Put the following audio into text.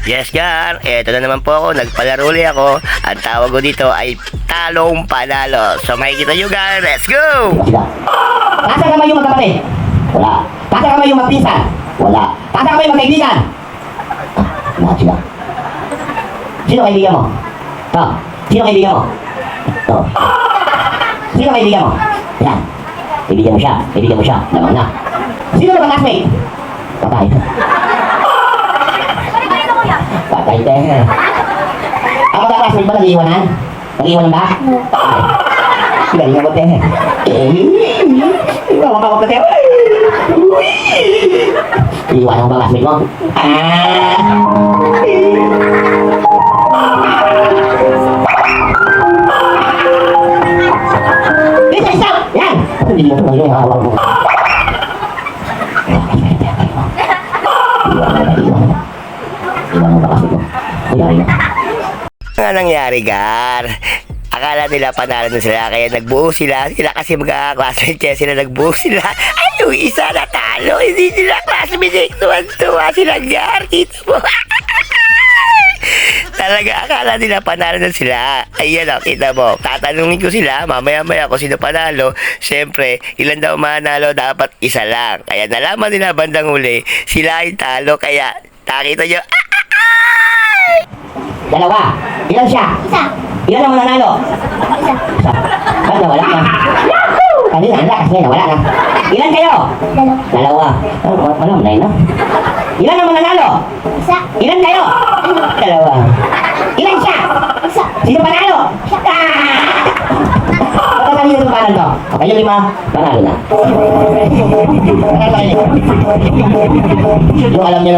Yes, Gar. Eto na naman po ako. Nagpalaruli ako. Ang tawag ko dito ay talong panalo. So, makikita nyo, Gar. Let's go! Sila. Tasa kamay yung magkapatid? Wala. Tasa kamay yung magpinsan? Wala. Tasa kamay yung magkaibigan? Lahat sila. Sino kaibigan mo? Ito. Sino kaibigan mo? Ito. Sino kaibigan mo? Yan. Kaibigan mo siya. Kaibigan mo siya. Lamang na. Sino ba classmate? Patay. Patay tayo. Ako ba classmate ba nag-iwanan? Nag-iwanan ba? Patay. Galing ako tayo. Iwanan ka tayo. Iwanan ko ba classmate mo? Isa! Yan! Hindi mo ito yung hawak mo. Iwan mo ba kasi ko? Kuyari mo. Ano nangyari, Gar? Akala nila panalo na sila, kaya nagbuo sila. Sila kasi magkakaklase, kaya sila nagbuo sila. Ay, yung isa natalo. Hindi sila classmate. Tuwan-tuwa sila, Gar. Kita mo. Talaga, akala nila panalo na sila. Ayan o, kita mo. Tatanungin ko sila, mamaya-maya kung sino panalo. Siyempre, ilan daw manalo, dapat isa lang. Kaya nalaman nila bandang huli, sila ay talo. Kaya, nakita nyo, Dalawa. Ilan siya? Isa. Ilan ang mananalo? Isa. Isa. Ba't nawala na? Kanina, ang lakas ngayon, nawala na. Ilan kayo? Dalawa. Dalawa. Wala mo na yun, no? Ilan ang mananalo? Isa. Ilan kayo? Dalawa. Ilan siya? Isa. Sino panalo? Pagkakali na itong panalo to. O kayo lima, panalo na. Panalo kayo. Yung alam nyo ng